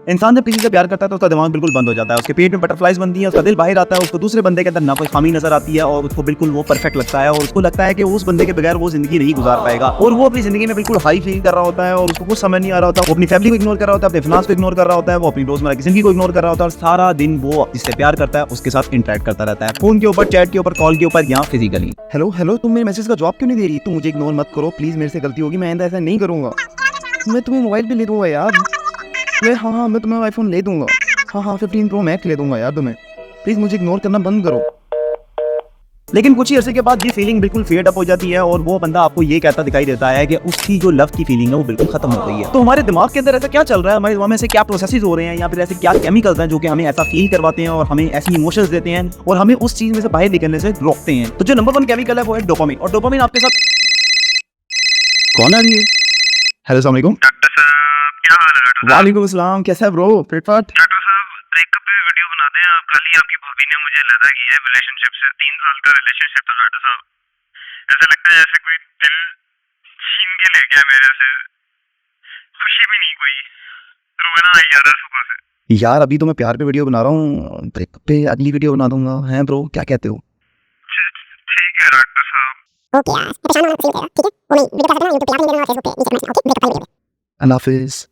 इंसान जब किसी से प्यार करता है तो उसका दिमाग बिल्कुल बंद हो जाता है, उसके पेट में बटरफ्लाईज बनती है, उसका दिल बाहर आता है, उसको दूसरे बंदे के अंदर ना कोई खामी नजर आती है और उसको बिल्कुल वो परफेक्ट लगता है और उसको लगता है कि उस बंदे के बगैर वो जिंदगी नहीं गुजार पाएगा और वो अपनी जिंदगी में बिल्कुल हाई फील कर रहा होता है और उसको कुछ समझ नहीं आ रहा होता। वो अपनी फैमिली को इग्नोर कर रहा होता है, अपने फिनांस को इग्नोर कर रहा होता है, वो अपनी रोजमर्रा की जिंदगी को इग्नोर कर रहा होता है और सारा दिन वो जिससे प्यार करता है उसके साथ इंटरेक्ट करता रहता है, फोन के ऊपर, चैट के ऊपर, कॉल के ऊपर या फिजिकली। हेलो हेलो, तुम मेरे मैसेज का जवाब क्यों नहीं दे रही? तुम मुझे इग्नोर मत करो प्लीज, मेरे से गलती होगी, मैं ऐसा नहीं करूंगा। मैं तुम्हें मोबाइल भी ले दूंगा यार। हाँ, मैं तुम्हें आईफोन ले दूंगा। हाँ, 15 प्रो मैक्स ले दूंगा यार तुम्हें। प्लीज मुझे इग्नोर करना बंद करो। लेकिन कुछ ही अरसे के बाद ये फीलिंग बिल्कुल फेड अप हो जाती है और वो बंदा आपको ये कहता दिखाई देता है कि उसकी जो लव की फीलिंग है वो बिल्कुल खत्म हो गई है। तो हमारे दिमाग के अंदर ऐसा क्या चल रहा है, हमारे दिमाग में ऐसे क्या प्रोसेसेस हो रहे हैं या फिर ऐसे क्या केमिकल्स हैं जो कि हमें ऐसा फील करवाते हैं और हमें ऐसी इमोशंस देते हैं और हमें उस चीज में से बाहर निकलने से रोकते हैं। तो जो नंबर 1 केमिकल है वो है डोपामिन। और डोपामिन आपके साथ कौन आ रही है? हेलो, अस्सलाम वालेकुम। डॉक्टर साहब क्या हाल है? डॉक्टर साहब वालेकुम अस्सलाम, कैसा है ब्रो? फिटफाट? डॉक्टर साहब ब्रेकअप पे वीडियो बनाते हैं आप। कल ही आपकी भाभी ने मुझे लगा की है रिलेशनशिप से। 3 साल का रिलेशनशिप था डॉक्टर साहब। ऐसा लगता है जैसे कोई दिल छीन के ले गया मेरे से। खुशी भी नहीं कोई, रोना आई जा रहा है सुबह से। यार अभी तो मैं प्यार पे वीडियो बना रहा हूँ, ब्रेकअप पे अगली वीडियो बना दूंगा। हैं ब्रो, क्या कहते हो? ठीक है डॉक्टर साहब। ओके यार, परेशान होना ठीक है, ठीक है। वो मैं वीडियो कर सकता हूं, YouTube पे आप नहीं देना, फेसबुक पे नीचे कमेंट में, ओके? ब्रेकअप का वीडियो। अल्लाह हाफिज।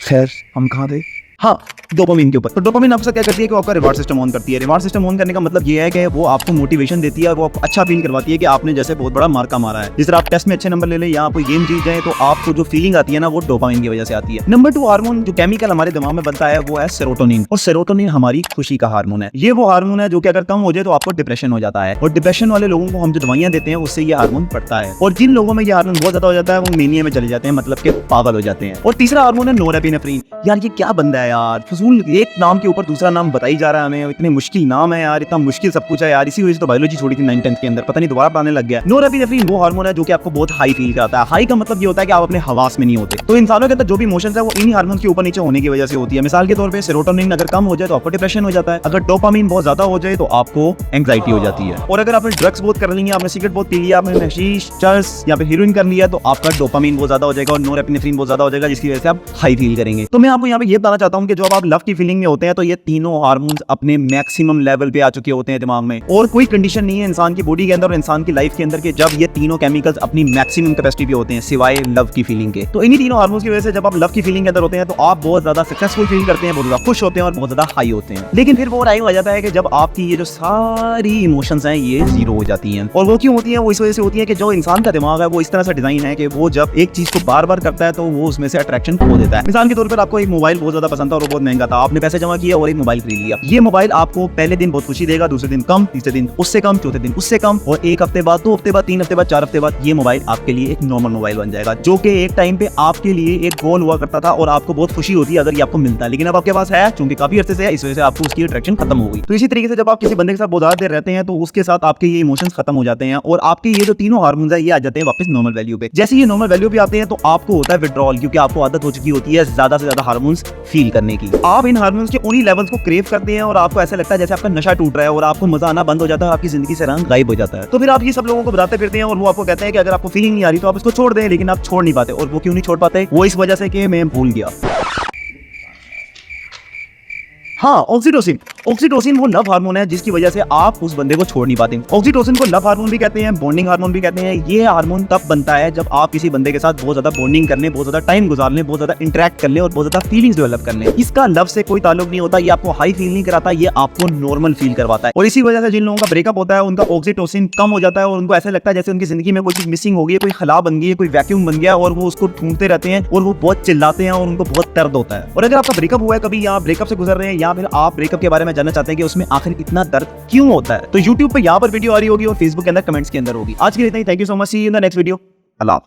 खैर, हम कहाँ थे? हाँ, डोपामिन के ऊपर। तो डोपामिन आपके साथ क्या करती है कि वो आपका रिवार्ड सिस्टम ऑन करती है। रिवार्ड सिस्टम ऑन करने का मतलब ये है कि वो आपको मोटिवेशन देती है और वो आपको अच्छा फील करवाती है कि आपने जैसे बहुत बड़ा मार्का मारा है। जिस तरह आप टेस्ट में अच्छे नंबर ले लें या आप कोई गेम जीत जाए तो आपको जो फीलिंग आती है ना वो डोपामिन की वजह से आती है। नंबर 2 हार्मोन जो केमिकल हमारे दिमाग में बनता है वो है सेरोटोनिन। और सेरोटोनिन हमारी खुशी का हार्मोन है। ये वो हार्मोन है जो कि अगर कम हो जाए तो आपको डिप्रेशन हो जाता है और डिप्रेशन वाले लोगों को हम जो दवाइयां देते हैं उससे ये हार्मोन बढ़ता है। और जिन लोगों में ये हार्मोन बहुत ज्यादा हो जाता है वो मेनिया में चले जाते हैं, मतलब के पागल हो जाते हैं। और तीसरा हार्मोन है नोरेपिनेफ्रिन। यार ये क्या बंदा है यार, फजूल एक नाम के ऊपर दूसरा नाम बताई जा रहा है हमें। इतने मुश्किल नाम है यार, इतना मुश्किल सब कुछ है यार। इसी वजह से तो बायोलॉजी छोड़ी थी 9th 10th के अंदर, पता नहीं दोबारा पढ़ाने लग गया। नोरेपिनेफ्रिन वो हार्मोन है जो कि आपको बहुत हाई फील कराता है। हाई का मतलब ये होता है कि आप अपने हवास में नहीं होते। तो इंसानों के अंदर जो भी इमोशंस है वो इन्हीं हार्मोन के ऊपर नीचे होने की वजह से होती है। मिसाल के तौर पे सेरोटोनिन अगर कम हो जाए तो आपको डिप्रेशन हो जाता है। अगर डोपामिन बहुत ज्यादा हो जाए तो आपको एंग्जाइटी हो जाती है। और अगर आपने ड्रग्स बहुत कर ली, आपने सिगरेट बहुत पी लिया, आपने हशीश, चर्स या फिर हीरोइन कर लिया तो आपका डोपामिन बहुत ज्यादा हो जाएगा और नोरेपिनेफ्रिन बहुत ज्यादा हो जाएगा, जिसकी वजह से आप हाई फील करेंगे। तो मैं आपको यहाँ पे ये बताना चाहता हूँ कि जब आप लव की फीलिंग में होते हैं तो ये तीनों हार्मोन्स अपने मैक्सिमम लेवल पे आ चुके होते हैं दिमाग में। और कोई कंडीशन नहीं है इंसान की बॉडी के अंदर और इंसान की लाइफ के अंदर के जब ये तीनों केमिकल्स अपनी मैक्सिमम कैपेसिटी पे होते हैं सिवाय लव की फीलिंग के। तो इन्हीं तीनों हार्मोन्स की वजह से जब आप लव की फीलिंग के अंदर होते हैं तो आप बहुत ज्यादा सक्सेसफुल फील करते हैं, बहुत ज्यादा खुश होते हैं और बहुत ज्यादा हाई होते हैं। लेकिन फिर वो टाइम आ जाता है कि जब आपकी ये जो सारी इमोशंस हैं ये जीरो हो जाती हैं। और वो क्यों होती है? वो इस वजह से होती है कि जो इंसान का दिमाग है वो इस तरह से डिजाइन है कि वो जब एक चीज को बार बार करता है तो वो उसमें से अट्रैक्शन खो देता है। मिसाल के तौर पर आपको एक मोबाइल बहुत ज्यादा पसंद था और वो बहुत महंगा था, आपने पैसे जमा किया और एक मोबाइल खरीद लिया। ये मोबाइल आपको पहले दिन बहुत खुशी देगा, दूसरे दिन कम, तीसरे दिन उससे कम, चौथे दिन उससे कम और 1 हफ्ते बाद, 2 हफ्ते बाद, 3 हफ्ते बाद, 4 हफ्ते बाद ये मोबाइल आपके लिए एक नॉर्मल मोबाइल बन जाएगा जो कि एक टाइम पे आपके लिए एक गोल हुआ करता था और आपको बहुत खुशी होती है अगर ये आपको मिलता है। लेकिन अब आपके पास है, चूंकि काफी अरसे से है, इस वजह से आपको उसकी अट्रैक्शन खत्म हो गई। तो इसी तरीके से जब आप किसी बंदे के साथ बहुत ज्यादा देर रहते हैं तो उसके साथ आपके ये इमोशंस खत्म हो जाते हैं और आपके ये जो तीनों हार्मोन्स है ये आ जाते हैं वापस नॉर्मल वैल्यू पे। जैसे ये नॉर्मल वैल्यू पे आते हैं तो आपको होता है विड्रॉल, क्योंकि आपको आदत हो चुकी होती है ज्यादा से ज्यादा हार्मोन्स फील करने की। आप इन हार्मोन्स के उन्हीं लेवल्स को क्रेव करते हैं और आपको ऐसा लगता है जैसे आपका नशा टूट रहा है और आपको मजा आना बंद हो जाता है, आपकी जिंदगी से रंग गायब हो जाता है। तो फिर आप ये सब लोगों को बताते फिरते हैं और वो आपको कहते हैं कि अगर आपको फीलिंग नहीं आ रही तो आप इसको छोड़ दें, लेकिन आप छोड़ नहीं पाते। और वो क्यों नहीं छोड़ पाते? वो इस वजह से कि मैं भूल गया। हाँ, ऑक्सीटोसिन। ऑक्सीटोसिन वो लव हार्मोन है जिसकी वजह से आप उस बंदे को छोड़ नहीं पाते। ऑक्सीटोसिन को लव हार्मोन भी कहते हैं, बॉन्डिंग हार्मोन भी कहते हैं। ये हार्मोन तब बनता है जब आप किसी बंदे के साथ बहुत ज्यादा बॉन्डिंग करने, बहुत ज्यादा टाइम गुजारने, बहुत ज्यादा इंटरेक्ट करने और बहुत ज्यादा फीलिंग्स डेवलप करने। इसका लव से कोई ताल्लुक नहीं होता, ये आपको हाई फील नहीं कराता, ये आपको नॉर्मल फील करवाता है। और इसी वजह से जिन लोगों का ब्रेकअप होता है उनका ऑक्सीटोसिन कम हो जाता है और उनको ऐसा लगता है जैसे उनकी जिंदगी में कोई चीज मिसिंग हो गई है, कोई खला बन गई है, कोई वैक्यूम बन गया और वो उसको ढूंढते रहते हैं और वो बहुत चिल्लाते हैं और उनको बहुत दर्द होता है। और अगर आपका ब्रेकअप हुआ है कभी या ब्रेकअप से गुजर रहे हैं या फिर आप ब्रेकअप के बारे में जानना चाहते हैं कि उसमें आखिर इतना दर्द क्यों होता है, तो YouTube पे यहाँ पर वीडियो आ रही होगी और Facebook के अंदर कमेंट्स के अंदर होगी। आज के लिए इतना ही। Thank you so much, see you in the next video. अल्लाह हाफिज़।